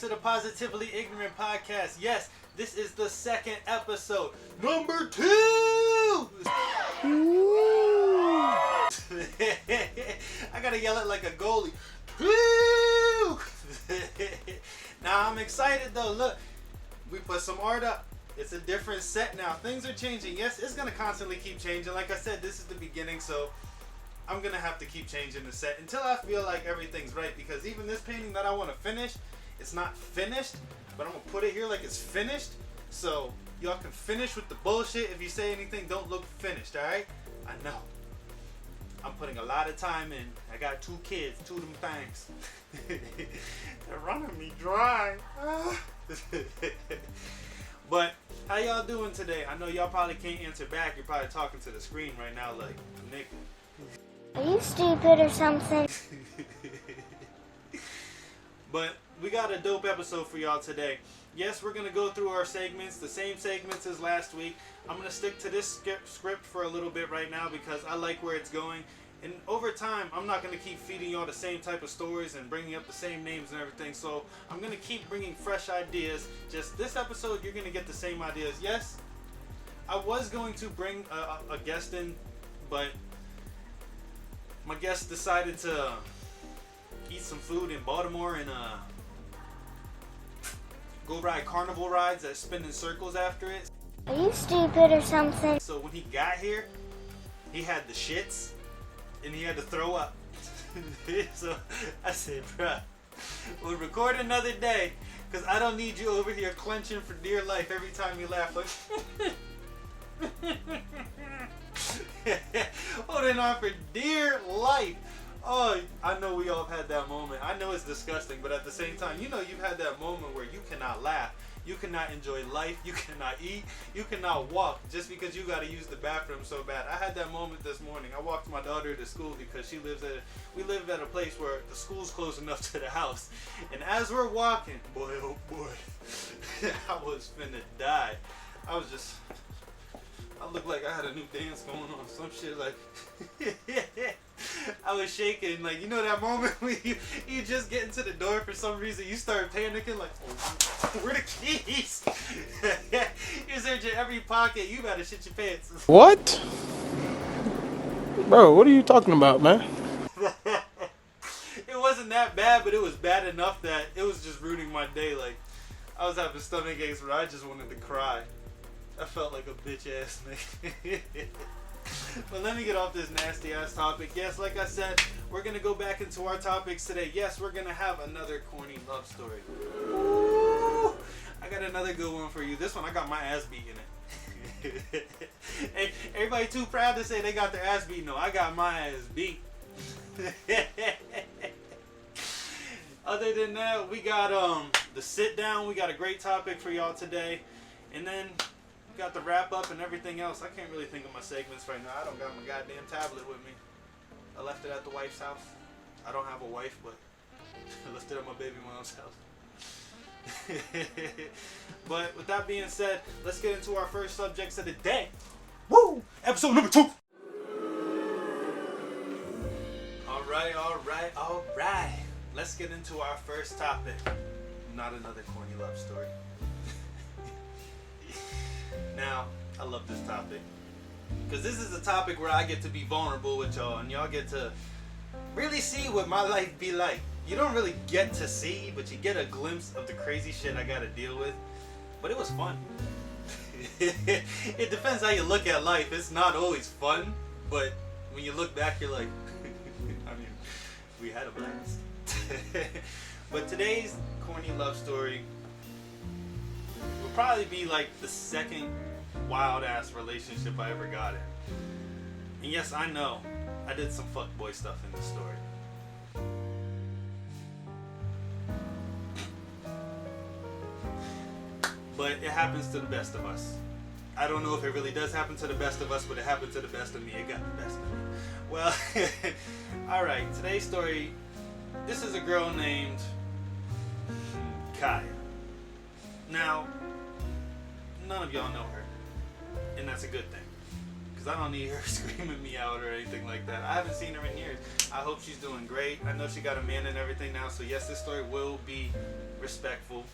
to the Positively Ignorant Podcast. Yes, this is the second episode. Number 2! I gotta yell it like a goalie. 2! Now I'm excited though. Look, we put some art up. It's a different set now. Things are changing. Yes, it's gonna constantly keep changing. Like I said, this is the beginning, so I'm gonna have to keep changing the set until I feel like everything's right, because even this painting that I want to finish, it's not finished, but I'm gonna put it here like it's finished, so y'all can finish with the bullshit. If you say anything, don't look finished, alright? I know. I'm putting a lot of time in. I got 2 kids, 2 of them things. They're running me dry. But how y'all doing today? I know y'all probably can't answer back. You're probably talking to the screen right now like, Nick. Are you stupid or something? But we got a dope episode for y'all today. Yes, we're going to go through our segments, the same segments as last week. I'm going to stick to this script for a little bit right now because I like where it's going. And over time, I'm not going to keep feeding y'all the same type of stories and bringing up the same names and everything. So I'm going to keep bringing fresh ideas. Just this episode, you're going to get the same ideas. Yes, I was going to bring a guest in, but my guest decided to eat some food in Baltimore and go ride carnival rides that spin in circles after it. Are you stupid or something? So when he got here, he had the shits and he had to throw up. So I said, bruh, we'll record another day because I don't need you over here clenching for dear life every time you laugh like holding on for dear life. Oh, I know we all have had that moment. I know it's disgusting, but at the same time, you know you've had that moment where you cannot laugh, you cannot enjoy life, you cannot eat, you cannot walk just because you got to use the bathroom so bad. I had that moment this morning. I walked my daughter to school because we live at a place where the school's close enough to the house. And as we're walking, boy, oh boy, I was finna die. I looked like I had a new dance going on, some shit like, I was shaking, like, you know that moment when you just get into the door for some reason, you start panicking, like, oh, where the keys? You're searching every pocket, you better shit your pants. What? Bro, what are you talking about, man? It wasn't that bad, but it was bad enough that it was just ruining my day. Like, I was having stomach aches where I just wanted to cry. I felt like a bitch ass nigga. But let me get off this nasty ass topic. Yes, like I said, we're gonna go back into our topics today. Yes, we're gonna have another corny love story. Ooh, I got another good one for you. This one I got my ass beat in it. Hey, everybody too proud to say they got their ass beat. No, I got my ass beat. Other than that, we got the sit down. We got a great topic for y'all today, and then got the wrap up and everything else. I can't really think of my segments right now. I don't got my goddamn tablet with me. I left it at the wife's house. I don't have a wife, but I left it at my baby mom's house. But with that being said, let's get into our first subjects of the day. Woo! Episode number 2. All right. Let's get into our first topic. Not another corny love story. Now, I love this topic because this is a topic where I get to be vulnerable with y'all and y'all get to really see what my life be like. You don't really get to see, but you get a glimpse of the crazy shit I gotta deal with. But it was fun. It depends how you look at life. It's not always fun, but when you look back, you're like, I mean, we had a blast. But today's corny love story will probably be like the second wild ass relationship I ever got in. And yes, I know I did some fuckboy stuff in this story. But it happens to the best of us. I don't know if it really does happen to the best of us, but it happened to the best of me. It got the best of me. Well, alright, today's story, this is a girl named Kaya. Now, none of y'all know her, and that's a good thing, because I don't need her screaming me out or anything like that. I haven't seen her in years. I hope she's doing great. I know she got a man and everything now, so yes, this story will be respectful.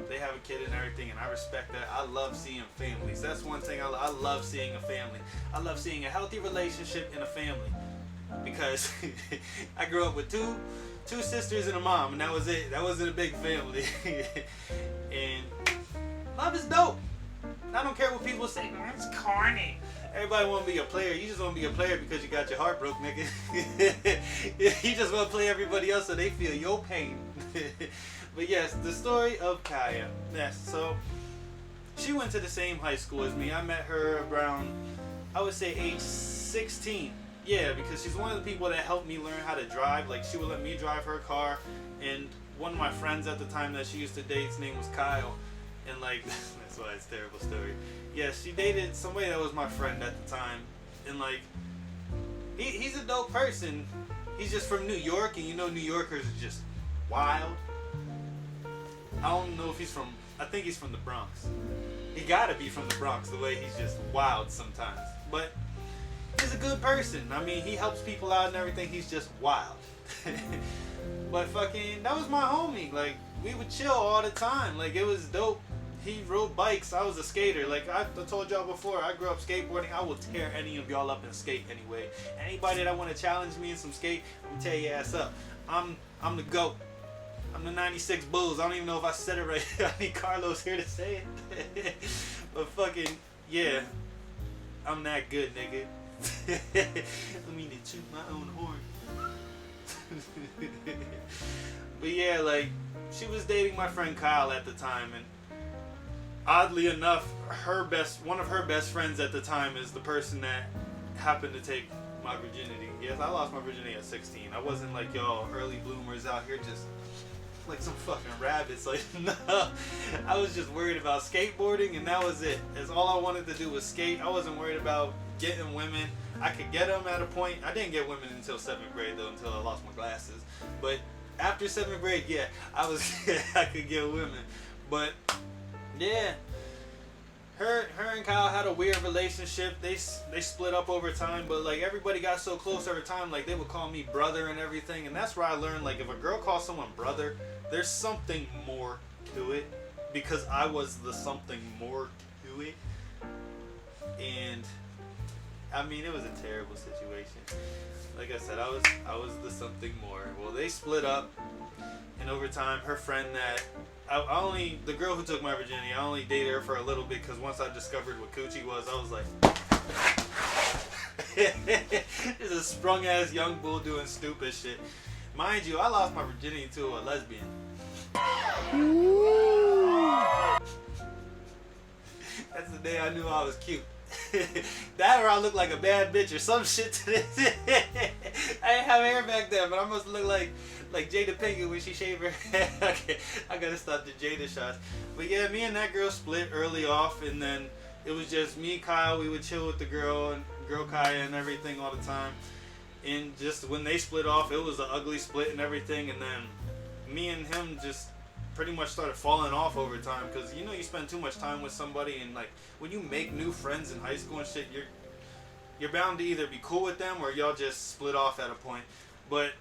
They have a kid and everything, and I respect that. I love seeing families. That's one thing I love seeing a family. I love seeing a healthy relationship in a family, because I grew up with two sisters and a mom, and that was it. That wasn't a big family. And love is dope. I don't care what people say. Man, it's corny. Everybody want to be a player. You just want to be a player because you got your heart broke, nigga. You just want to play everybody else so they feel your pain. But yes, the story of Kaya. Yes, so she went to the same high school as me. I met her around, I would say, age 16. Yeah, because she's one of the people that helped me learn how to drive. Like, she would let me drive her car. And one of my friends at the time that she used to date, his name was Kyle. And like, that's why it's a terrible story. Yeah, she dated somebody that was my friend at the time. And like, he's a dope person. He's just from New York, and you know New Yorkers are just wild. I don't know if he's from, I think he's from the Bronx. He gotta be from the Bronx, the way he's just wild sometimes. But he's a good person. I mean, he helps people out and everything. He's just wild. But fucking, that was my homie. Like, we would chill all the time. Like, it was dope. He rode bikes. I was a skater. Like I told y'all before, I grew up skateboarding. I will tear any of y'all up in skate anyway. Anybody that want to challenge me in some skate, I'm gonna tear your ass up. I'm the GOAT. I'm the 96 Bulls. I don't even know if I said it right. I need Carlos here to say it. But fucking, yeah. I'm that good, nigga. I mean to toot my own horn. But yeah, like, she was dating my friend Kyle at the time, and oddly enough, one of her best friends at the time is the person that happened to take my virginity. Yes, I lost my virginity at 16. I wasn't like y'all early bloomers out here just like some fucking rabbits. Like, no, I was just worried about skateboarding, and that was it. That's all I wanted to do was skate. I wasn't worried about getting women. I could get them at a point. I didn't get women until 7th grade though, until I lost my glasses. But after 7th grade, yeah, I could get women. But yeah, her and Kyle had a weird relationship. They split up over time, but like everybody got so close over time, like they would call me brother and everything. And that's where I learned, like, if a girl calls someone brother, there's something more to it, because I was the something more to it. And I mean, it was a terrible situation. Like I said, I was the something more. Well, they split up, and over time, her friend that the girl who took my virginity, I only dated her for a little bit, because once I discovered what coochie was, I was like, this is a sprung ass young bull doing stupid shit. Mind you, I lost my virginity to a lesbian. That's the day I knew I was cute. That, or I look like a bad bitch or some shit to this. I didn't have hair back then, but I must look like Jada Pinkett when she shaved her head. Okay, I gotta stop the Jada shots. But yeah, me and that girl split early off, and then it was just me, Kyle. We would chill with the girl Kaya and everything all the time. And just when they split off, it was an ugly split and everything. And then me and him just pretty much started falling off over time, because you know, you spend too much time with somebody, and like when you make new friends in high school and shit, you're bound to either be cool with them or y'all just split off at a point. But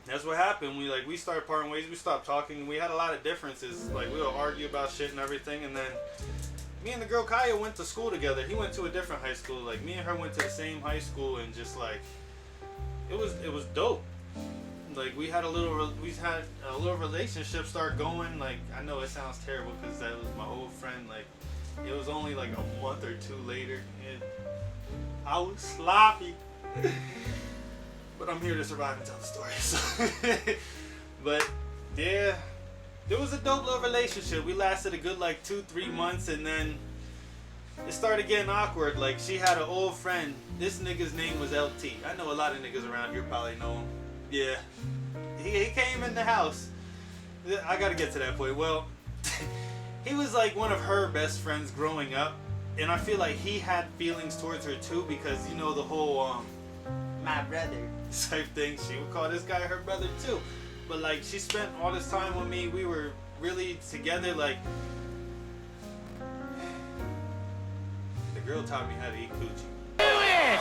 that's what happened. We started parting ways. We stopped talking. We had a lot of differences. Like, we would argue about shit and everything. And then me and the girl Kaya went to school together. He went to a different high school. Like, me and her went to the same high school, and just like it was dope. Like, we had a little relationship start going. Like, I know it sounds terrible because that was my old friend. Like, it was only like a month or two later, and I was sloppy. But I'm here to survive and tell the story. So. But yeah, it was a dope little relationship. We lasted a good like 2-3 months, and then it started getting awkward. Like, she had an old friend. This nigga's name was LT. I know a lot of niggas around here probably know him. Yeah, he came in the house. I gotta get to that point. Well, he was like one of her best friends growing up, and I feel like he had feelings towards her too, because you know the whole my brother type thing. She would call this guy her brother too. But like, she spent all this time with me. We were really together. Like, the girl taught me how to eat coochie. Do it!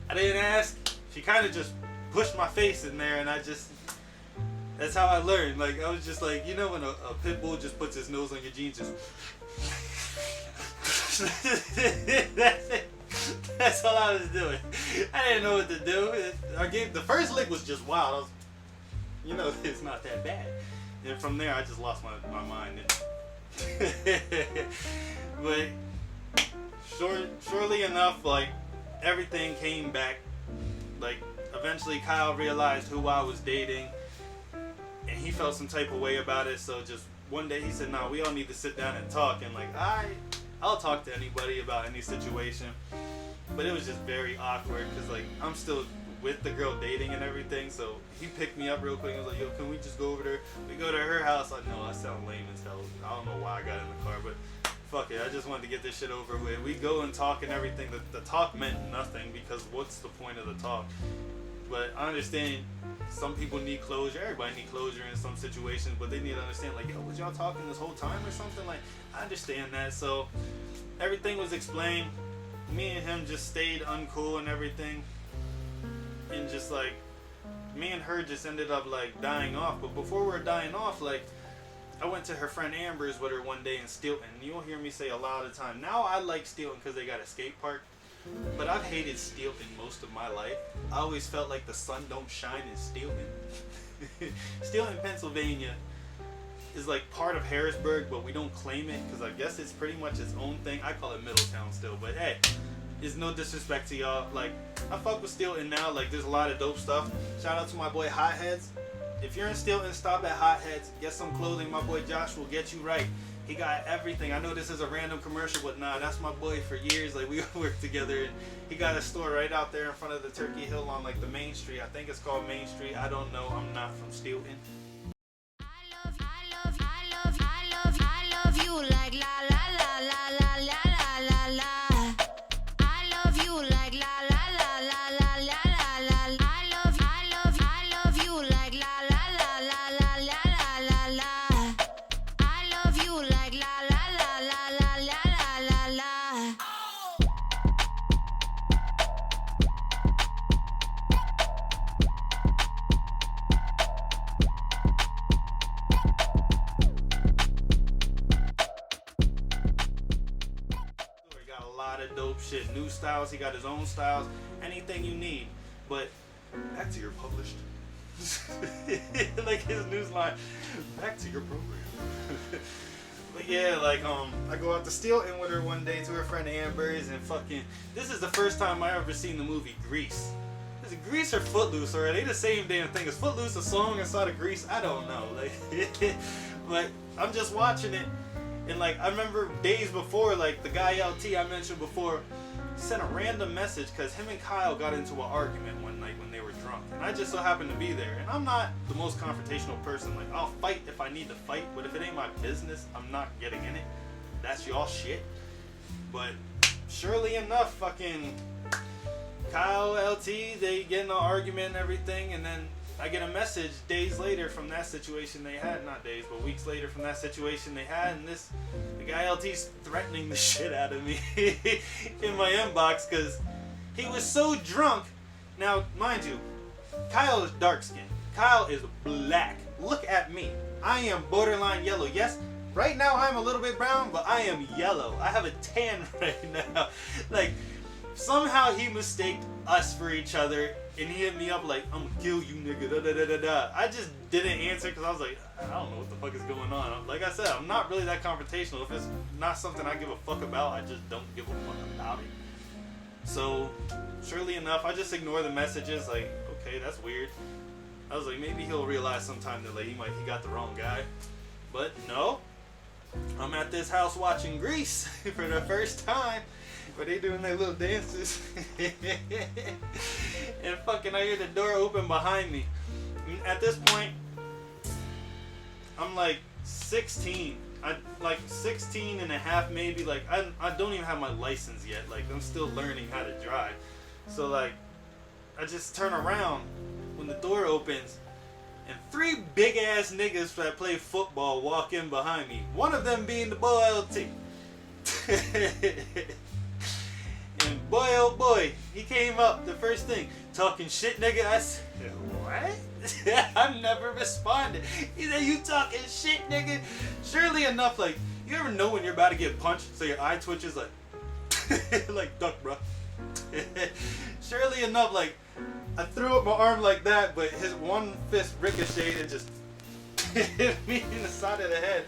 I didn't ask. She kind of just pushed my face in there, and that's how I learned. Like, I was just like, you know when a pit bull just puts his nose on your jeans, just that's it. That's all I was doing. I didn't know what to do. The first lick was just wild. I was, it's not that bad. And from there, I just lost my mind. But shortly enough, like, everything came back. Like, eventually Kyle realized who I was dating, and he felt some type of way about it. So just one day he said, "Nah, we all need to sit down and talk." And like, I'll talk to anybody about any situation, but it was just very awkward because like I'm still with the girl dating and everything. So he picked me up real quick and was like, "Yo, can we just go over there?" We go to her house. I know I sound lame as hell. I don't know why I got in the car, but fuck it. I just wanted to get this shit over with. We go and talk and everything. The talk meant nothing because what's the point of the talk? But I understand some people need closure. Everybody need closure in some situations, but they need to understand, like, yo, was y'all talking this whole time or something? Like, I understand that. So everything was explained. Me and him just stayed uncool and everything. And just like, me and her just ended up like dying off. But before we were dying off, like, I went to her friend Amber's with her one day in Stilton. You'll hear me say a lot of the time, now I like Stilton because they got a skate park. But I've hated Stilton most of my life. I always felt like the sun don't shine in Stilton. Stilton, Pennsylvania is like part of Harrisburg, but we don't claim it because I guess it's pretty much its own thing. I call it Middletown still, but hey, it's no disrespect to y'all. Like, I fuck with Stilton now. Like, there's a lot of dope stuff. Shout out to my boy Hotheads. If you're in Stilton, stop at Hotheads. Get some clothing. My boy Josh will get you right. He got everything. I know this is a random commercial, but nah, that's my boy for years. Like, we worked together. And he got a store right out there in front of the Turkey Hill on like the Main Street. I think it's called Main Street. I don't know. I'm not from Stilton. I love you like la la la la la la la la. I love you like la la la la la la la. I love you like la la la la la la la la. I love you like la la la la la la la la. He got a lot of dope shit, new styles. He got his own styles, anything you need. But back to your published. Like his news line, back to your program. But yeah, like I go out to Stilton with her one day to her friend Amber's, and fucking, this is the first time I ever seen the movie Grease. Is it Grease or Footloose, or are they the same damn thing? Is Footloose a song inside of Grease? I don't know. Like, but I'm just watching it, and like I remember days before, like the guy LT I mentioned before sent a random message because him and Kyle got into an argument one night when they were drunk, and I just so happened to be there. And I'm not the most confrontational person. Like, I'll fight if I need to fight, but if it ain't my business, I'm not getting in it. That's y'all shit. But surely enough, fucking Kyle, LT, they get in an argument and everything, and then I get a message days later from that situation they had, not days, but weeks later from that situation they had, and the guy LT's threatening the shit out of me in my inbox because he was so drunk. Now, mind you, Kyle is dark skinned. Kyle is black. Look at me. I am borderline yellow. Yes, right now I'm a little bit brown, but I am yellow. I have a tan right now. Like, somehow he mistaked us for each other, and he hit me up like, "I'm gonna kill you, nigga, da da da da da." I just didn't answer because I was like, I don't know what the fuck is going on. Like I said, I'm not really that confrontational. If it's not something I give a fuck about, I just don't give a fuck about it. So, surely enough, I just ignore the messages. Like, okay, that's weird. I was like, maybe he'll realize sometime that like he got the wrong guy. But no, I'm at this house watching Grease for the first time, where they doing their little dances. And fucking I hear the door open behind me. At this point, I'm like 16. I like 16 and a half maybe. Like I don't even have my license yet. Like I'm still learning how to drive. So like I just turn around when the door opens, and 3 big ass niggas that play football walk in behind me. One of them being the boy LT. And And boy, oh boy, he came up, the first thing, talking shit, nigga. I said, what? I never responded. He said, you talking shit, nigga? Surely enough, like, you ever know when you're about to get punched, so your eye twitches like, like duck, bro. Surely enough, like, I threw up my arm like that, but his one fist ricocheted and just hit me in the side of the head.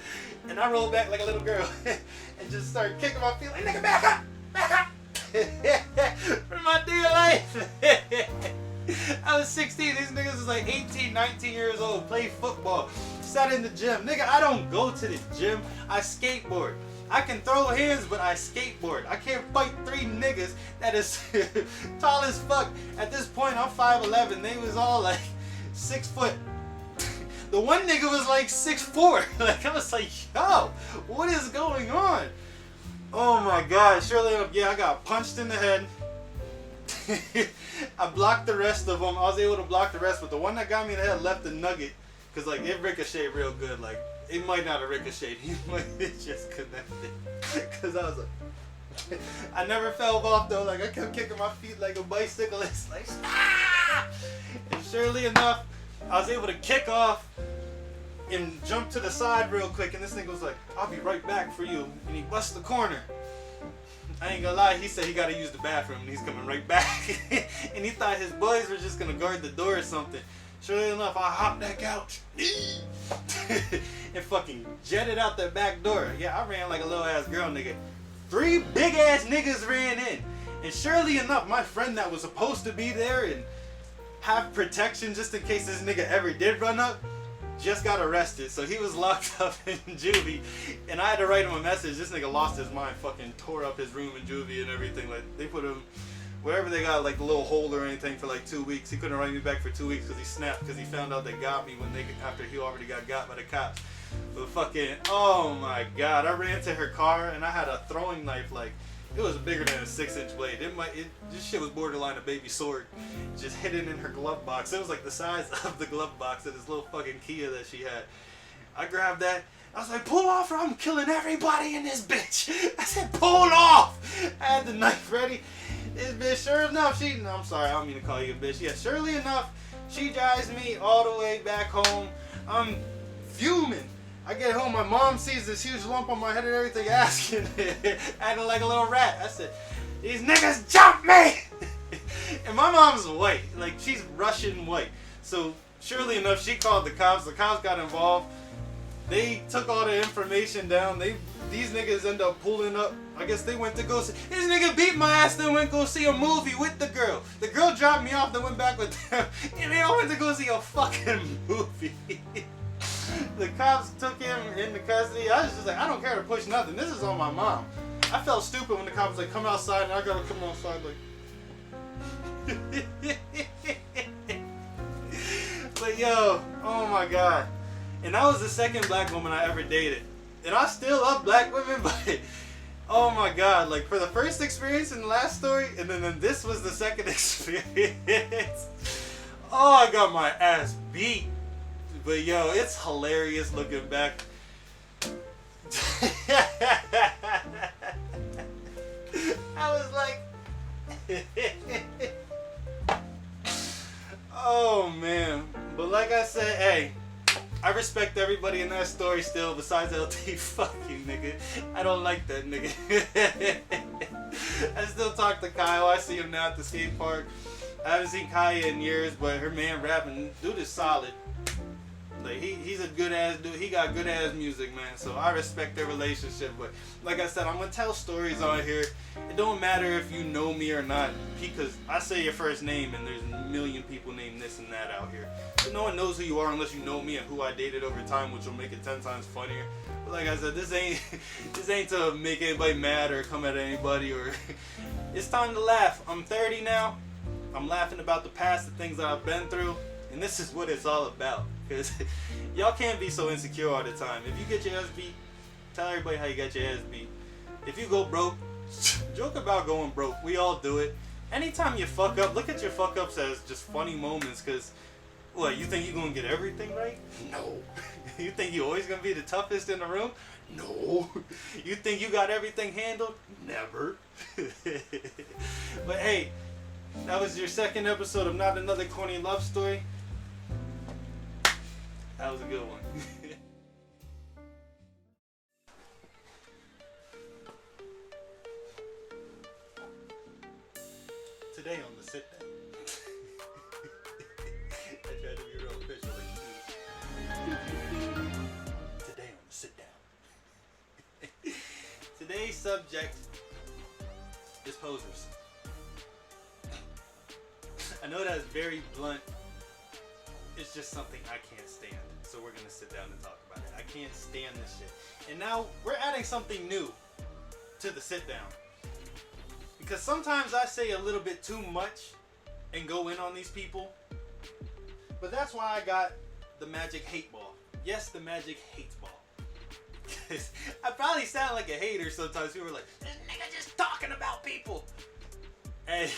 And I rolled back like a little girl and just started kicking my feet like, nigga, back up! Back up! For my dear life. I was 16, these niggas was like 18, 19 years old, play football, sat in the gym. Nigga, I don't go to the gym, I skateboard. I can throw hands, but I skateboard. I can't fight 3 niggas that is tall as fuck. At this point, I'm 5'11". They was all like 6 foot. The one nigga was like 6'4". Like, I was like, yo, what is going on? Oh my God, surely enough, yeah, I got punched in the head. I blocked the rest of them. I was able to block the rest, but the one that got me in the head left a nugget. Cause like, it ricocheted real good. Like, it might not have ricocheted. He might have just connected. Cause I was like, I never fell off though. Like, I kept kicking my feet like a bicyclist. Like, ah! And surely enough, I was able to kick off and jump to the side real quick, and this nigga was like, I'll be right back for you. And he bust the corner. I ain't gonna lie, he said he gotta use the bathroom and he's coming right back. And he thought his boys were just gonna guard the door or something. Surely enough, I hopped that couch and fucking jetted out that back door. Yeah, I ran like a little ass girl, nigga. 3 big ass niggas ran in. And surely enough, my friend that was supposed to be there and have protection just in case this nigga ever did run up, just got arrested. So he was locked up in juvie, and I had to write him a message. This nigga lost his mind, fucking tore up his room in juvie and everything. Like, they put him wherever they got like the little hole or anything for like 2 weeks. He couldn't write me back for 2 weeks because he snapped, because he found out they got me when after he already got by the cops. But fucking, oh my God, I ran to her car and I had a throwing knife. Like, it was bigger than a 6-inch blade. This shit was borderline a baby sword. Just hidden in her glove box. It was like the size of the glove box of this little fucking Kia that she had. I grabbed that. I was like, pull off or I'm killing everybody in this bitch. I said, pull off. I had the knife ready. This bitch, sure enough, no, I'm sorry, I don't mean to call you a bitch. Yeah, surely enough, she drives me all the way back home. I'm fuming. I get home, my mom sees this huge lump on my head and everything, asking, acting like a little rat. I said, these niggas jumped me! And my mom's white, like, she's Russian white. So, surely enough, she called the cops got involved. They took all the information down. These niggas end up pulling up. I guess they went to go see, this nigga beat my ass, then went go see a movie with the girl. The girl dropped me off, then went back with them, and they all went to go see a fucking movie. The cops took him into custody. I was just like, I don't care to push nothing. This is on my mom. I felt stupid when the cops was like, come outside, and I gotta come outside like. But yo, oh my God. And that was the second black woman I ever dated. And I still love black women, but oh my God, like for the first experience and the last story, and then this was the second experience. Oh, I got my ass beat. But yo, it's hilarious looking back. I was like, oh man. But like I said, hey, I respect everybody in that story still besides LT. Fuck you, nigga. I don't like that nigga. I still talk to Kyle. I see him now at the skate park. I haven't seen Kaya in years, but her man rapping, dude is solid. Like, he's a good ass dude. He got good ass music, man. So I respect their relationship. But like I said, I'm gonna tell stories on here. It don't matter if you know me or not, because I say your first name and there's a million people named this and that out here. So no one knows who you are unless you know me and who I dated over time, which will make it 10 times funnier. But like I said, this ain't to make anybody mad or come at anybody or. It's time to laugh. I'm 30 now. I'm laughing about the past, the things that I've been through, and this is what it's all about. Because y'all can't be so insecure all the time. If you get your ass beat, tell everybody how you got your ass beat. If you go broke, joke about going broke. We all do it. Anytime you fuck up, look at your fuck ups as just funny moments. Because, what, you think you're going to get everything right? No. You think you're always going to be the toughest in the room? No. You think you got everything handled? Never. But hey, that was your second episode of Not Another Corny Love Story. That was a good one. Today on the sit down. I tried to be real official. Today on the sit down. Today's subject is posers. I know that's very blunt. It's just something I can't stand. So we're gonna sit down and talk about it. I can't stand this shit. And now we're adding something new to the sit down. Because sometimes I say a little bit too much and go in on these people. But that's why I got the magic hate ball. Yes, the magic hate ball. I probably sound like a hater sometimes. People are like, this nigga just talking about people. Hey,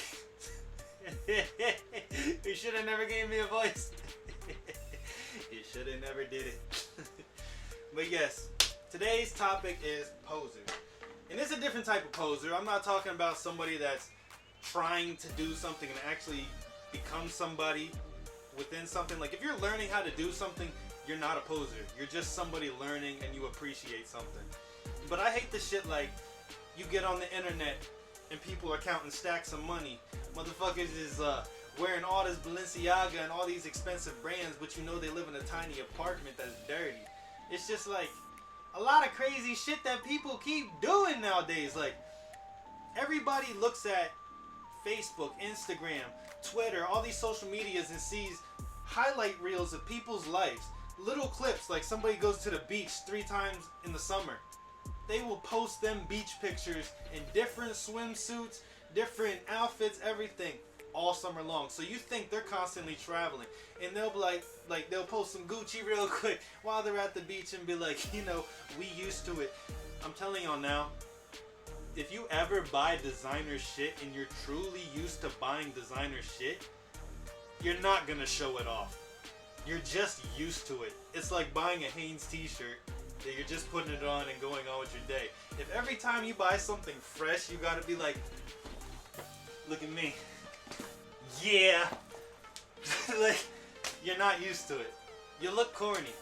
you should have never gave me a voice. You should have never did it. But yes, today's topic is posers. And it's a different type of poser. I'm not talking about somebody that's trying to do something and actually become somebody within something. Like if you're learning how to do something, you're not a poser. You're just somebody learning and you appreciate something. But I hate the shit like you get on the internet and people are counting stacks of money. Motherfuckers is wearing all this Balenciaga and all these expensive brands, but you know they live in a tiny apartment that's dirty. It's just like a lot of crazy shit that people keep doing nowadays. Like everybody looks at Facebook, Instagram, Twitter, all these social medias and sees highlight reels of people's lives. Little clips, like somebody goes to the beach 3 times in the summer. They will post them beach pictures in different swimsuits, different outfits, everything, all summer long. So you think they're constantly traveling, and they'll be like they'll post some Gucci real quick while they're at the beach and be like, you know, we used to it. I'm telling y'all now, if you ever buy designer shit and you're truly used to buying designer shit, you're not gonna show it off. You're just used to it. It's like buying a Hanes t-shirt that you're just putting it on and going on with your day. If every time you buy something fresh, you gotta be like, look at me. Yeah. Like, you're not used to it. You look corny.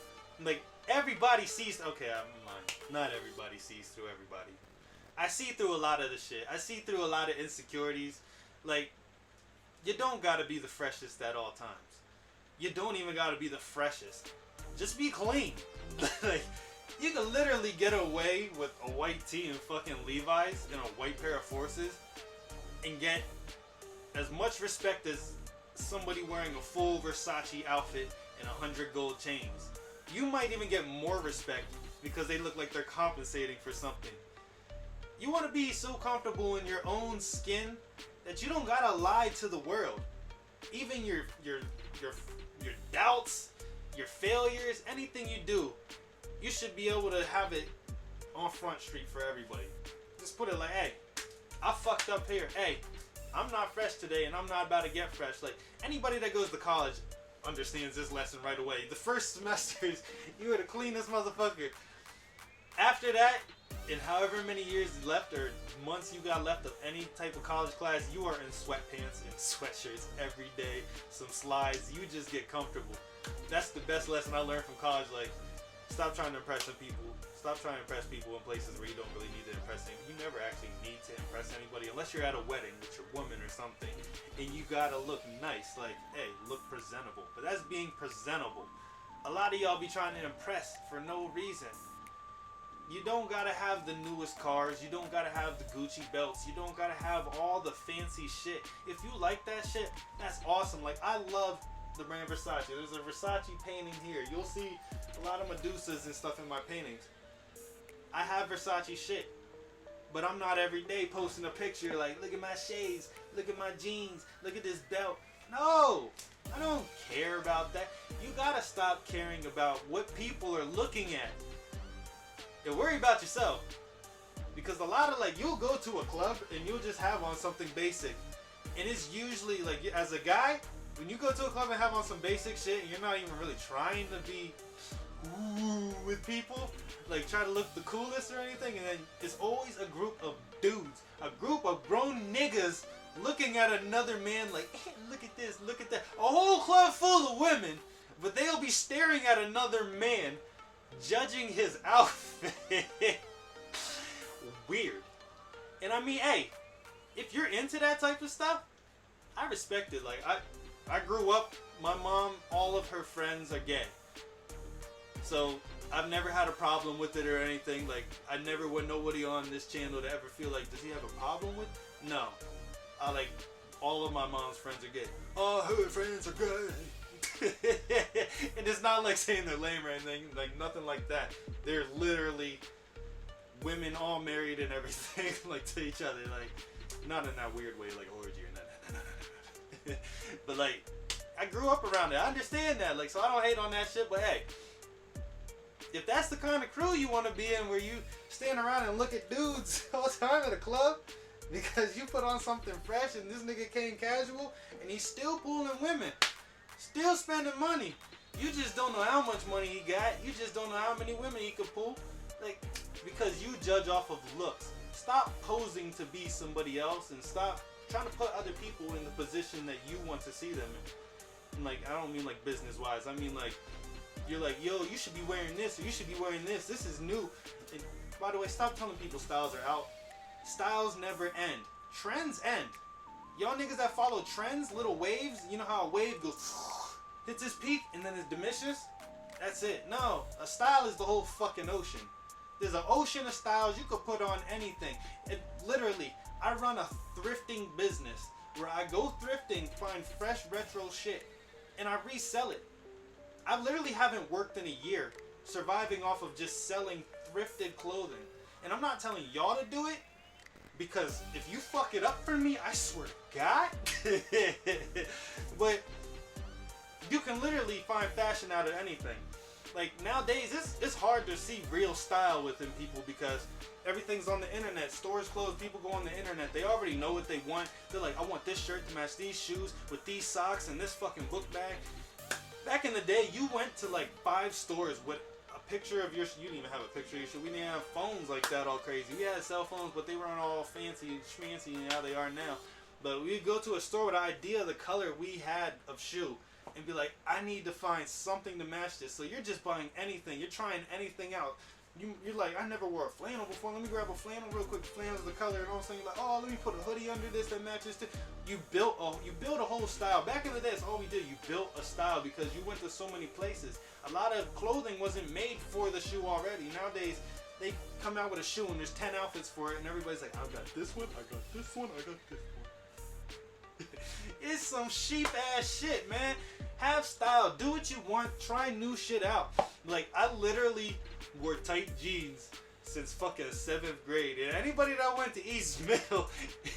Like, everybody sees, okay, I'm lying. Not everybody sees through everybody. I see through a lot of the shit. I see through a lot of insecurities. Like, you don't gotta be the freshest at all times. You don't even gotta be the freshest. Just be clean. Like, you can literally get away with a white tee and fucking Levi's and a white pair of Forces and get as much respect as somebody wearing a full Versace outfit and 100 gold chains. You might even get more respect because they look like they're compensating for something. You want to be so comfortable in your own skin that you don't gotta lie to the world. Even your doubts, your failures, anything you do, you should be able to have it on Front Street for everybody. Just put it like, hey, I fucked up here. Hey, I'm not fresh today and I'm not about to get fresh. Like, anybody that goes to college understands this lesson right away. The first semesters, you are the cleanest motherfucker. After that, in however many years left or months you got left of any type of college class, you are in sweatpants and sweatshirts every day, some slides. You just get comfortable. That's the best lesson I learned from college. Like, stop trying to impress some people. Stop trying to impress people in places where you don't really need to impress them. You never actually need to impress anybody unless you're at a wedding with your woman or something and you gotta look nice. Like, hey, look presentable. But that's being presentable. A lot of y'all be trying to impress for no reason. You don't gotta have the newest cars. You don't gotta have the Gucci belts. You don't gotta have all the fancy shit. If you like that shit, that's awesome. Like, I love the brand Versace. There's a Versace painting here. You'll see a lot of Medusas and stuff in my paintings. I have Versace shit, but I'm not every day posting a picture like, look at my shades, look at my jeans, look at this belt. No, I don't care about that. You gotta stop caring about what people are looking at. And worry about yourself. Because a lot of, like, you'll go to a club and you'll just have on something basic. And it's usually, like, as a guy, when you go to a club and have on some basic shit and you're not even really trying to be ooh with people, like try to look the coolest or anything, and then it's always a group of dudes, a group of grown niggas looking at another man like, hey, look at this, look at that. A whole club full of women, but they'll be staring at another man, judging his outfit. Weird. And I mean, hey, if you're into that type of stuff, I respect it. Like, I grew up, my mom, all of her friends are gay. So I've never had a problem with it or anything. Like, I never want nobody on this channel to ever feel like, does he have a problem with it? No. I like, all of my mom's friends are gay. All her friends are gay. And it's not like saying they're lame or anything, like nothing like that. They're literally women all married and everything, like to each other, like not in that weird way, like orgy or nothing. But like, I grew up around it. I understand that, like, so I don't hate on that shit. But hey, if that's the kind of crew you want to be in, where you stand around and look at dudes all the time at a club because you put on something fresh and this nigga came casual and he's still pulling women, still spending money. You just don't know how much money he got. You just don't know how many women he could pull. Like, because you judge off of looks. Stop posing to be somebody else and stop trying to put other people in the position that you want to see them in. And like, I don't mean like business wise. I mean like, you're like, yo, you should be wearing this or you should be wearing this. This is new. And by the way, stop telling people styles are out. Styles never end. Trends end. Y'all niggas that follow trends, little waves, you know how a wave goes, hits its peak and then it diminishes? That's it. No, a style is the whole fucking ocean. There's an ocean of styles. You could put on anything. It literally, I run a thrifting business where I go thrifting, find fresh retro shit, and I resell it. I literally haven't worked in a year surviving off of just selling thrifted clothing. And I'm not telling y'all to do it, because if you fuck it up for me, I swear to God. But you can literally find fashion out of anything. Like nowadays, it's hard to see real style within people because everything's on the internet. Stores closed, people go on the internet. They already know what they want. They're like, I want this shirt to match these shoes with these socks and this fucking book bag. Back in the day, you went to like 5 stores with a picture of your, you didn't even have a picture of your shoe. We didn't have phones like that all crazy. We had cell phones, but they weren't all fancy and schmancy and how they are now. But we'd go to a store with an idea of the color we had of shoe and be like, I need to find something to match this. So you're just buying anything. You're trying anything out. You're like, I never wore a flannel before. Let me grab a flannel real quick. Flannel's the color. And all of a sudden you're like, oh, let me put a hoodie under this that matches this. You built a whole style. Back in the day, that's all we did. You built a style because you went to so many places. A lot of clothing wasn't made for the shoe already. Nowadays, they come out with a shoe and there's 10 outfits for it. And everybody's like, I got this one, I got this one, I got this one. It's some sheep ass shit, man. Have style. Do what you want. Try new shit out. Like, I literally wore tight jeans since fucking 7th grade. And anybody that went to East Middle,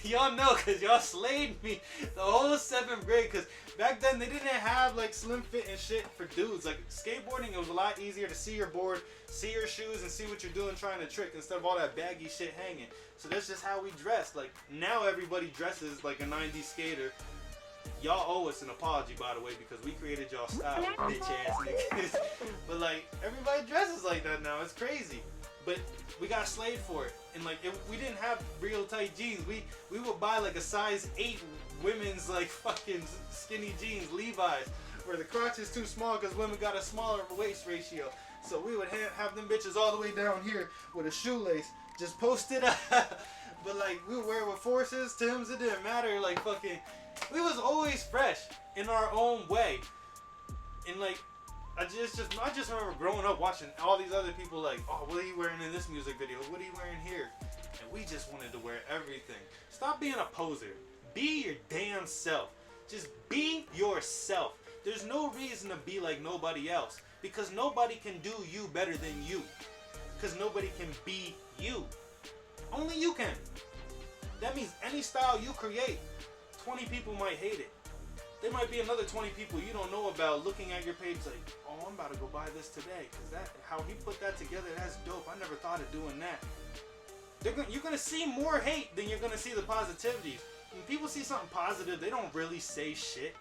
y'all know because y'all slayed me the whole 7th grade. Because back then, they didn't have like slim fit and shit for dudes. Like, skateboarding, it was a lot easier to see your board, see your shoes, and see what you're doing trying to trick instead of all that baggy shit hanging. So that's just how we dressed. Like, now everybody dresses like a 90s skater. Y'all owe us an apology, by the way, because we created y'all style, bitch ass niggas. But like, everybody dresses like that now. It's crazy. But we got slayed for it. And like, we didn't have real tight jeans. We would buy like a size 8 women's like fucking skinny jeans, Levi's, where the crotch is too small because women got a smaller waist ratio. So we would have them bitches all the way down here with a shoelace, just posted up. But like, we would wear it with Forces, Timbs, it didn't matter. Like fucking, we was always fresh in our own way. And like, I just remember growing up watching all these other people like, oh, what are you wearing in this music video? What are you wearing here? And we just wanted to wear everything. Stop being a poser. Be your damn self. Just be yourself. There's no reason to be like nobody else. Because nobody can do you better than you. Because nobody can be you. Only you can. That means any style you create, 20 people might hate it. There might be another 20 people you don't know about looking at your page like, oh, I'm about to go buy this today. Because that, how he put that together, that's dope. I never thought of doing that. You're going to see more hate than you're going to see the positivity. When people see something positive, they don't really say shit.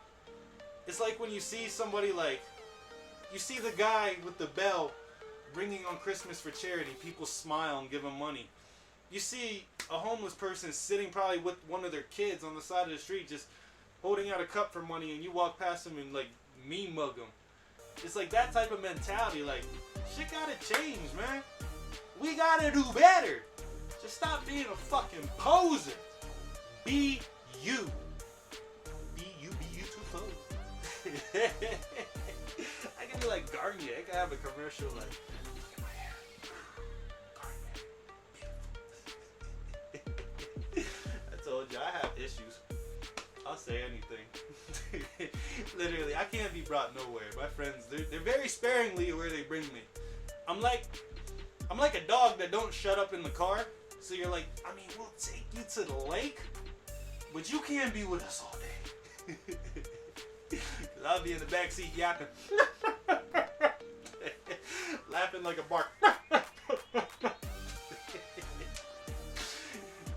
It's like when you see somebody like, You see the guy with the bell ringing on Christmas for charity. People smile and give him money. You see a homeless person sitting probably with one of their kids on the side of the street just holding out a cup for money, and you walk past them and like mean mug them. It's like that type of mentality. Like, shit gotta change, man. We gotta do better. Just stop being a fucking poser. Be you. Be you too slow. I can be like Garnier. I can have a commercial like, look at my hair. Garnier. I told you, I have issues. I'll say anything. Literally, I can't be brought nowhere. My friends, they're very sparingly where they bring me. I'm like a dog that don't shut up in the car. So you're like, I mean, we'll take you to the lake, but you can't be with us all day. Cause I'll be in the back seat yapping, laughing like a bark.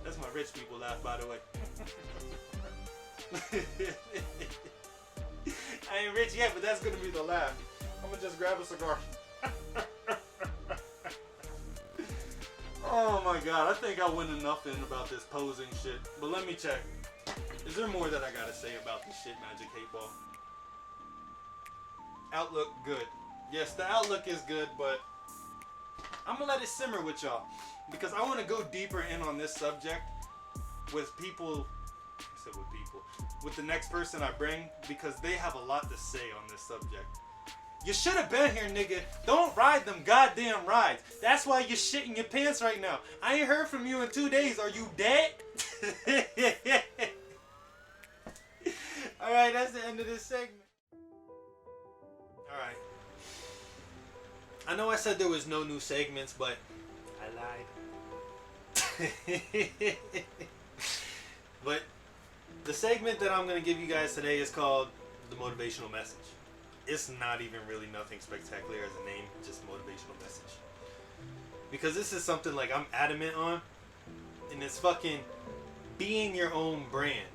That's my rich people laugh, by the way. I ain't rich yet, but that's gonna be the laugh. I'm gonna just grab a cigar. Oh my god, I think I went enough in about this posing shit. But let me check. Is there more that I gotta say about this shit, Magic 8-Ball? Outlook, good. Yes, the outlook is good, but I'm gonna let it simmer with y'all. Because I wanna go deeper in on this subject with people. I said with people. With the next person I bring, because they have a lot to say on this subject. You should have been here, nigga. Don't ride them goddamn rides. That's why you're shitting your pants right now. I ain't heard from you in 2 days. Are you dead? Alright, that's the end of this segment. Alright. I know I said there was no new segments, but I lied. But the segment that I'm going to give you guys today is called The Motivational Message. It's not even really nothing spectacular as a name, just motivational message. Because this is something like I'm adamant on, and it's fucking being your own brand.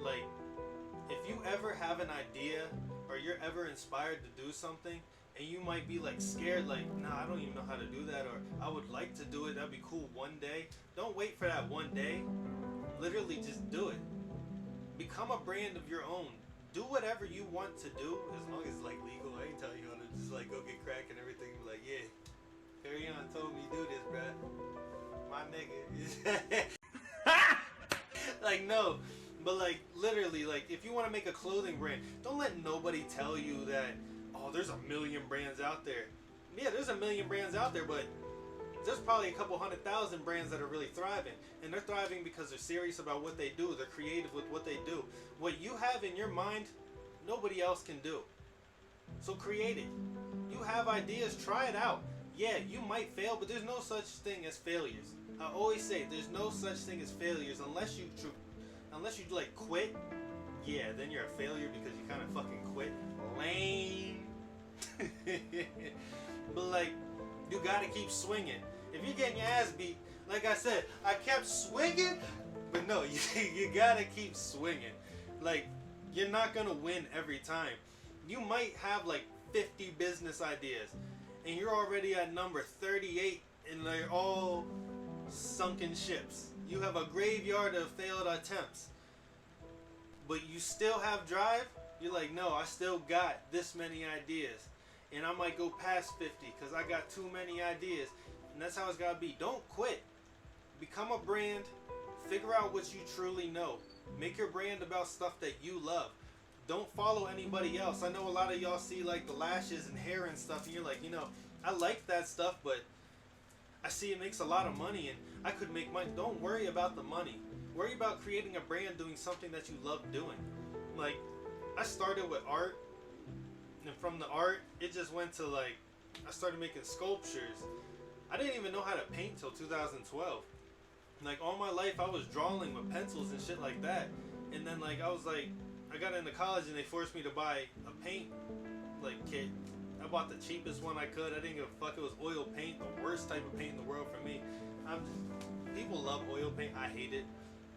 Like, if you ever have an idea or you're ever inspired to do something, and you might be like scared, like, nah, I don't even know how to do that, or I would like to do it, that'd be cool one day. Don't wait for that one day. Literally just do it. Become a brand of your own. Do whatever you want to do, as long as it's like legal. I ain't telling you how to just like go get crack and everything. Like, yeah, Perion told me to do this, bruh. My nigga. Like, no. But like, literally, like, if you want to make a clothing brand, don't let nobody tell you that, oh, there's a million brands out there. Yeah, there's a million brands out there, but there's probably a couple 100,000 brands that are really thriving. And they're thriving because they're serious about what they do. They're creative with what they do. What you have in your mind, nobody else can do. So create it. You have ideas, try it out. Yeah, you might fail, but there's no such thing as failures. I always say there's no such thing as failures unless you like quit. Yeah, then you're a failure because you kind of fucking quit. Lame. But like, you gotta keep swinging. If you're getting your ass beat, like I said, I kept swinging, but no, you gotta keep swinging. Like, you're not gonna win every time. You might have like 50 business ideas, and you're already at number 38, and they're all sunken ships. You have a graveyard of failed attempts, but you still have drive. You're like, no, I still got this many ideas, and I might go past 50 because I got too many ideas. And that's how it's gotta be. Don't quit. Become a brand. Figure out what you truly know. Make your brand about stuff that you love. Don't follow anybody else. I know a lot of y'all see like the lashes and hair and stuff, and you're like, you know, I like that stuff, but I see it makes a lot of money and I could make money. Don't worry about the money. Worry about creating a brand, doing something that you love doing. Like, I started with art, and from the art, it just went to like, I started making sculptures. I didn't even know how to paint till 2012. Like, all my life I was drawing with pencils and shit like that. And then like, I was like, I got into college and they forced me to buy a paint like kit. I bought the cheapest one I could. I didn't give a fuck. It was oil paint, the worst type of paint in the world for me. People love oil paint. I hate it.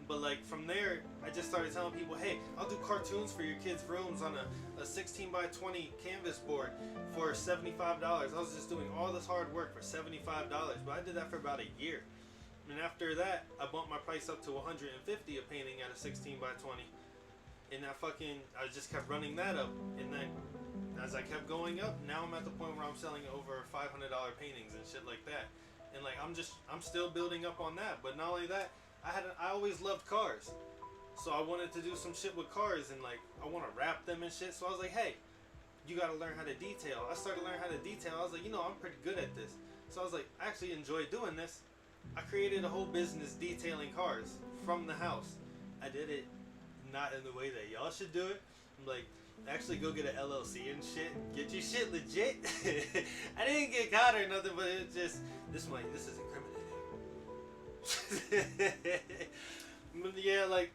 But like from there, I just started telling people, hey, I'll do cartoons for your kids' rooms on a 16 by 20 canvas board for $75. I was just doing all this hard work for $75, but I did that for about a year. And after that, I bumped my price up to $150 a painting at a 16 by 20. And I just kept running that up. And then as I kept going up, now I'm at the point where I'm selling over $500 paintings and shit like that. And like I'm still building up on that. But not only that, I always loved cars. So I wanted to do some shit with cars and like I want to wrap them and shit. So I was like, hey, you got to learn how to detail. I started learning how to detail. I was like, I'm pretty good at this. So I was like, I actually enjoy doing this. I created a whole business detailing cars from the house. I did it not in the way that y'all should do it. I'm like, actually go get an LLC and shit. Get your shit legit. I didn't get caught or nothing, but it's just, this is incriminating. But yeah, like,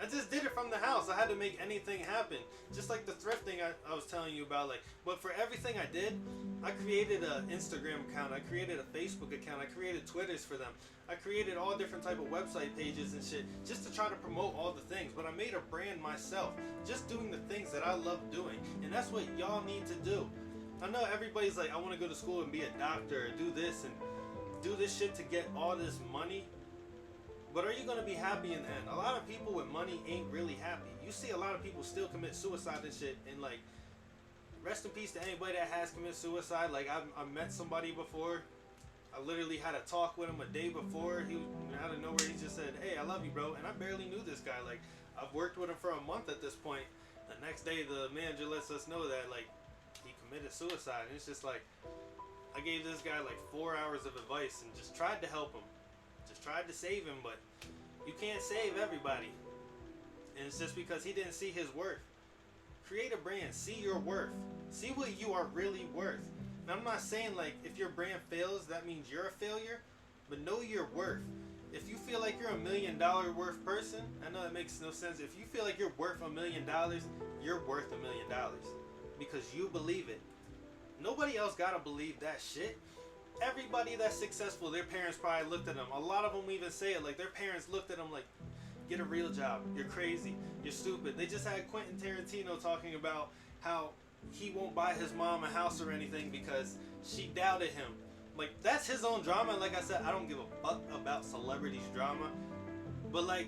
I just did it from the house. I had to make anything happen. Just like the thrifting I was telling you about. Like, but for everything I did, I created an Instagram account. I created a Facebook account. I created Twitters for them. I created all different type of website pages and shit just to try to promote all the things. But I made a brand myself, just doing the things that I love doing. And that's what y'all need to do. I know everybody's like, I want to go to school and be a doctor or do this and do this shit to get all this money. But are you going to be happy in the end? A lot of people with money ain't really happy. You see a lot of people still commit suicide and shit. And like, rest in peace to anybody that has committed suicide. Like, I met somebody before. I literally had a talk with him a day before. He out of nowhere, he just said, hey, I love you, bro. And I barely knew this guy. Like, I've worked with him for a month at this point. The next day, the manager lets us know that, like, he committed suicide. And it's just like, I gave this guy like 4 hours of advice and just tried to help him. Just tried to save him, but you can't save everybody. And it's just because he didn't see his worth. Create a brand. See your worth. See what you are really worth. Now, I'm not saying like if your brand fails, that means you're a failure. But know your worth. If you feel like you're $1 million worth person, I know that makes no sense. If you feel like you're worth $1 million, you're worth $1 million. Because you believe it. Nobody else gotta believe that shit. Everybody that's successful, their parents probably looked at them. A lot of them even say it, like their parents looked at them like, get a real job. You're crazy. You're stupid. They just had Quentin Tarantino talking about how he won't buy his mom a house or anything because she doubted him. Like, that's his own drama. Like I said, I don't give a fuck about celebrities' drama. But like,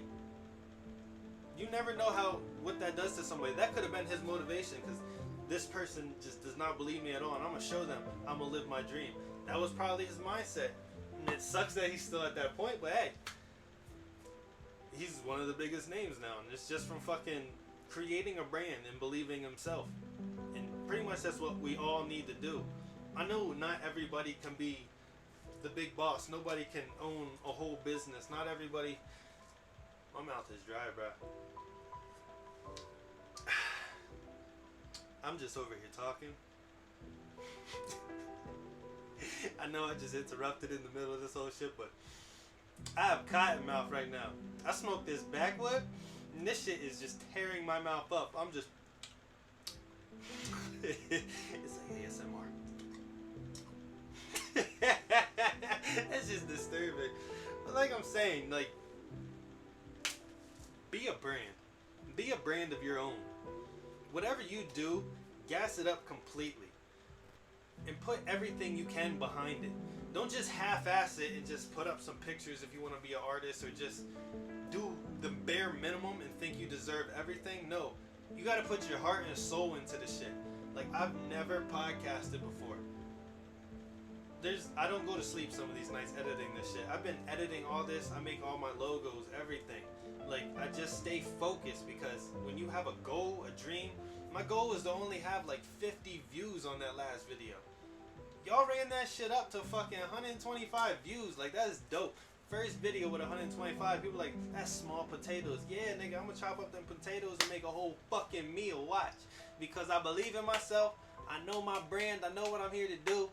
you never know what that does to somebody. That could have been his motivation because this person just does not believe me at all. And I'm going to show them I'm going to live my dream. That was probably his mindset. And it sucks that he's still at that point, but hey, he's one of the biggest names now. And it's just from fucking creating a brand and believing himself. And pretty much that's what we all need to do. I know not everybody can be the big boss. Nobody can own a whole business. Not everybody. My mouth is dry, bro. I'm just over here talking. I know I just interrupted in the middle of this whole shit, but I have cotton mouth right now. I smoked this backwood, and this shit is just tearing my mouth up. I'm just... It's like ASMR. That's just disturbing. But like I'm saying, like, be a brand. Be a brand of your own. Whatever you do, gas it up completely. And put everything you can behind it. Don't just half-ass it and just put up some pictures if you want to be an artist, or just do the bare minimum and think you deserve everything. No, you got to put your heart and soul into this shit. Like, I've never podcasted before. I don't go to sleep some of these nights editing this shit. I've been editing all this. I make all my logos, everything. Like, I just stay focused because when you have a goal, a dream, my goal is to only have like 50 views on that last video. Y'all ran that shit up to fucking 125 views. Like, that is dope. First video with 125, people like, that's small potatoes. Yeah, nigga, I'm gonna chop up them potatoes and make a whole fucking meal. Watch. Because I believe in myself. I know my brand. I know what I'm here to do.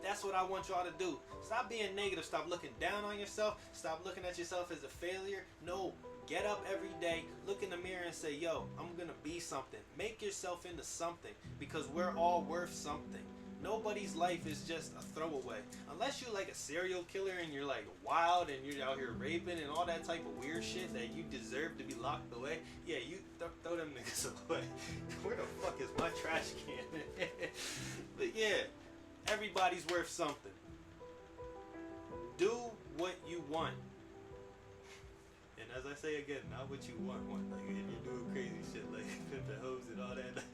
That's what I want y'all to do. Stop being negative. Stop looking down on yourself. Stop looking at yourself as a failure. No. Get up every day, look in the mirror and say, yo, I'm gonna be something. Make yourself into something, because we're all worth something. Nobody's life is just a throwaway. Unless you're like a serial killer and you're like wild and you're out here raping and all that type of weird shit that you deserve to be locked away. Yeah, you throw them niggas away. Where the fuck is my trash can? But yeah, everybody's worth something. Do what you want. And as I say again, not what you want. Like if you're doing crazy shit like pimping hoes and all that. Like,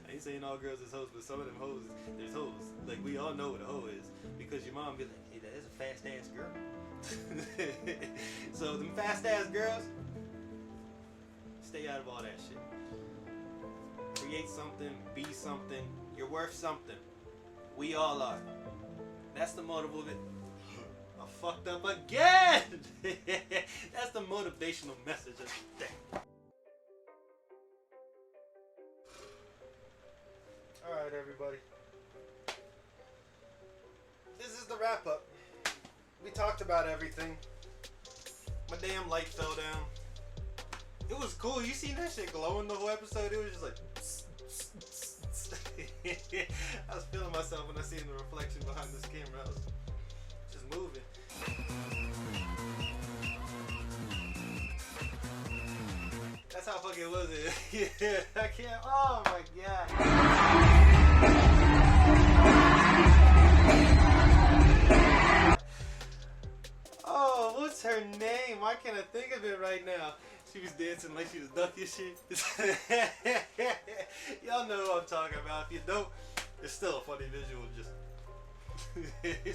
I ain't saying all girls is hoes, but some of them hoes, there's hoes. Like we all know what a hoe is because your mom be like, hey, that is a fast ass girl. So them fast ass girls, stay out of all that shit. Create something, be something. You're worth something. We all are. That's the motive of it. I fucked up again. That's the motivational message of the day. Alright, everybody. This is the wrap up. We talked about everything. My damn light fell down. It was cool. You seen that shit glowing the whole episode? It was just like I was feeling myself when I seen the reflection behind this camera. I was just moving. That's how fucking was it? Yeah, I can't. Oh my god. Oh, what's her name? Why can't I think of it right now? She was dancing like she was ducking shit. Y'all know what I'm talking about. If you don't, it's still a funny visual. Just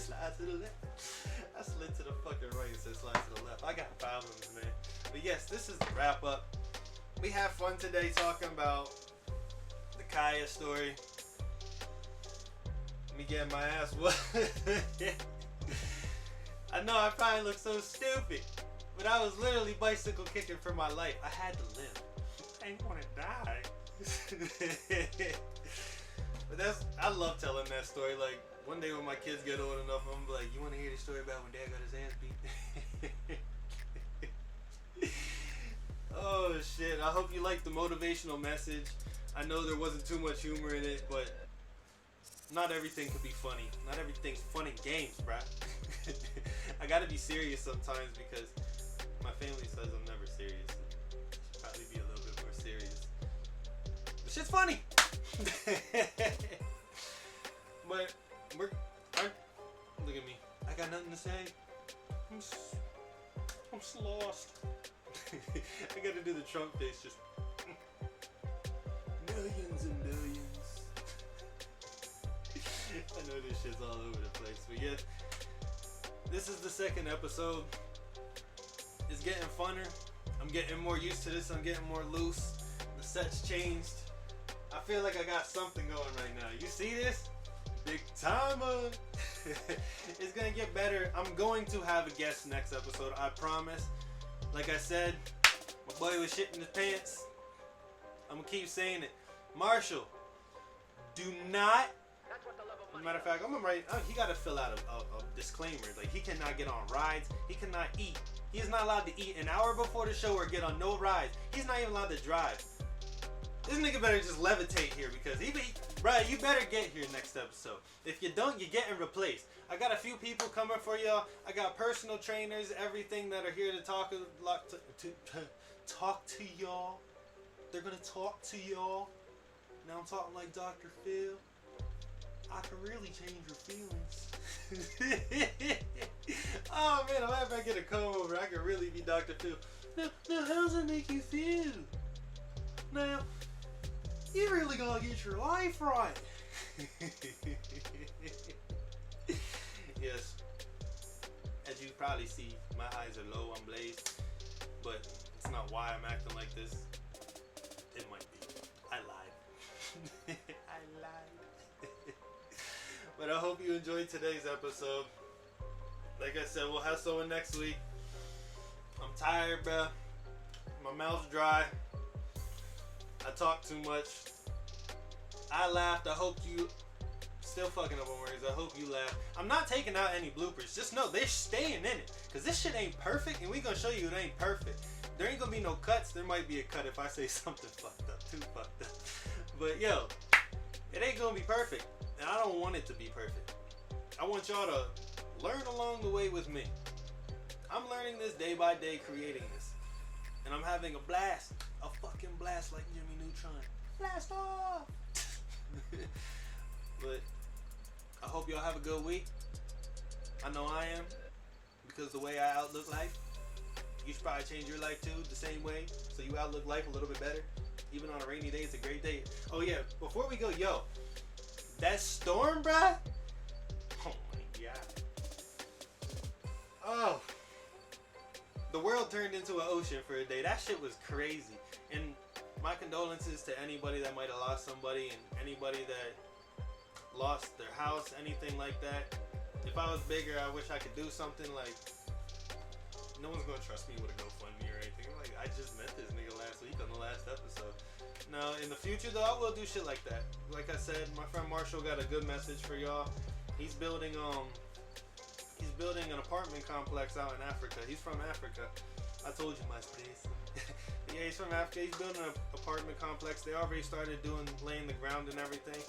slide to the left. I slid to the fucking right and said slide to the left. I got problems, man. But yes, this is the wrap up. We have fun today talking about the Kaya story. Me getting my ass whooped. I know I probably look so stupid, but I was literally bicycle kicking for my life. I had to live. I ain't gonna die. But I love telling that story. Like one day when my kids get old enough, I'm gonna be like, you wanna hear the story about when Dad got his ass beat? Oh shit, I hope you liked the motivational message. I know there wasn't too much humor in it, but not everything can be funny. Not everything's fun and games, bruh. I gotta be serious sometimes because my family says I'm never serious. I should probably be a little bit more serious. But shit's funny. But look at me. I got nothing to say. I'm lost. I gotta do the Trump face, just millions and millions. I know this shit's all over the place, but yeah, this is the second episode. It's getting funner. I'm getting more used to this. I'm getting more loose. The set's changed. I feel like I got something going right now. You see this? Big timer. It's gonna get better. I'm going to have a guest next episode, I promise. Like I said, my boy was shitting his pants. I'm gonna keep saying it. Marshall, do not. Matter of fact, I'm gonna write. He gotta fill out a disclaimer. Like he cannot get on rides. He cannot eat. He is not allowed to eat an hour before the show or get on no rides. He's not even allowed to drive. This nigga better just levitate here because bruh, you better get here next episode. If you don't, you're getting replaced. I got a few people coming for y'all. I got personal trainers, everything that are here to talk to y'all. They're gonna talk to y'all. Now I'm talking like Dr. Phil. I can really change your feelings. Oh man, I'm happy I get a comb over. I can really be Dr. Phil. Now how does that make you feel? Now, you really gotta get your life right. Yes, as you probably see, my eyes are low on Blaze, but it's not why I'm acting like this. It might be. I lied. I lied. But I hope you enjoyed today's episode. Like I said, we'll have someone next week. I'm tired, bruh. My mouth's dry. I talk too much. I laughed. I hope you still fucking up on words. I hope you laugh. I'm not taking out any bloopers. Just know they're staying in it. Cause this shit ain't perfect and we gonna show you it ain't perfect. There ain't gonna be no cuts. There might be a cut if I say something fucked up. Too fucked up. But yo, it ain't gonna be perfect. And I don't want it to be perfect. I want y'all to learn along the way with me. I'm learning this day by day, creating this. And I'm having a blast. A fucking blast like Jimmy Neutron. Blast off! But I hope y'all have a good week. I know I am. Because the way I outlook life, you should probably change your life too, the same way. So you outlook life a little bit better. Even on a rainy day, it's a great day. Oh yeah, before we go, yo. That storm, bruh? Oh my god. Oh. The world turned into an ocean for a day. That shit was crazy. And my condolences to anybody that might have lost somebody and anybody that lost their house, anything like that. If I was bigger, I wish I could do something like... No one's gonna trust me with a GoFundMe or anything. Like, I just met this nigga last week on the last episode. No, in the future though, I will do shit like that. Like I said, my friend Marshall got a good message for y'all. He's building an apartment complex out in Africa. He's from Africa. I told you my space. Yeah, he's from Africa. He's building an apartment complex. They already started laying the ground and everything.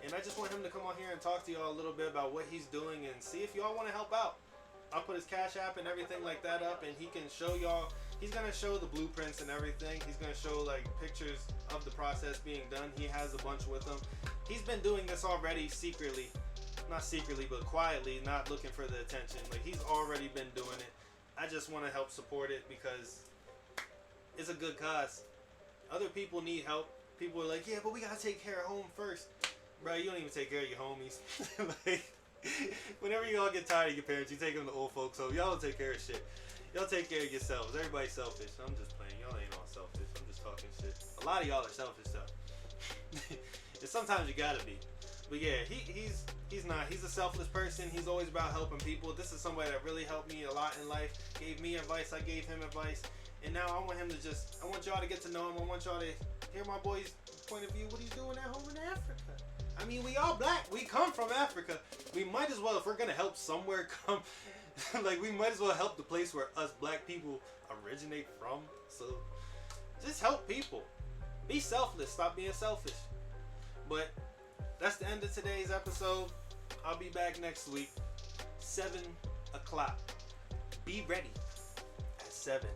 And I just want him to come on here and talk to y'all a little bit about what he's doing and see if y'all want to help out. I'll put his Cash App and everything like that up, and he can show y'all. He's gonna show the blueprints and everything. He's gonna show like pictures of the process being done. He has a bunch with him. He's been doing this already secretly. Not secretly, but quietly, not looking for the attention. Like, he's already been doing it. I just want to help support it because it's a good cause. Other people need help. People are like, yeah, but we gotta take care of home first. Bro, you don't even take care of your homies. Like, whenever you all get tired of your parents, you take them to old folks home. Y'all don't take care of shit. Y'all take care of yourselves. Everybody's selfish. I'm just playing. Y'all ain't all selfish. I'm just talking shit. A lot of y'all are selfish though. And sometimes you gotta be. But yeah, he's not. He's a selfless person. He's always about helping people. This is somebody that really helped me a lot in life. Gave me advice. I gave him advice. And now I want him to I want y'all to get to know him. I want y'all to hear my boy's point of view, what he's doing at home in Africa. I mean, we all black. We come from Africa. We might as well, if we're going to help somewhere, like, we might as well help the place where us black people originate from. So, just help people. Be selfless. Stop being selfish. But that's the end of today's episode. I'll be back next week, 7 o'clock. Be ready at 7.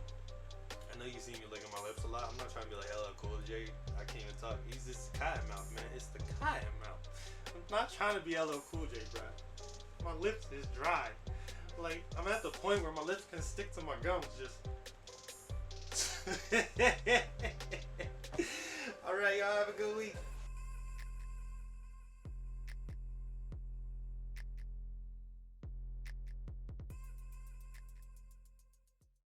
I know you see me licking my lips a lot. I'm not trying to be like LL Cool J. I can't even talk. He's just cotton mouth, man. It's the cotton mouth. I'm not trying to be LL Cool J, bro. My lips is dry. Like, I'm at the point where my lips can stick to my gums. Just. Alright, y'all have a good week.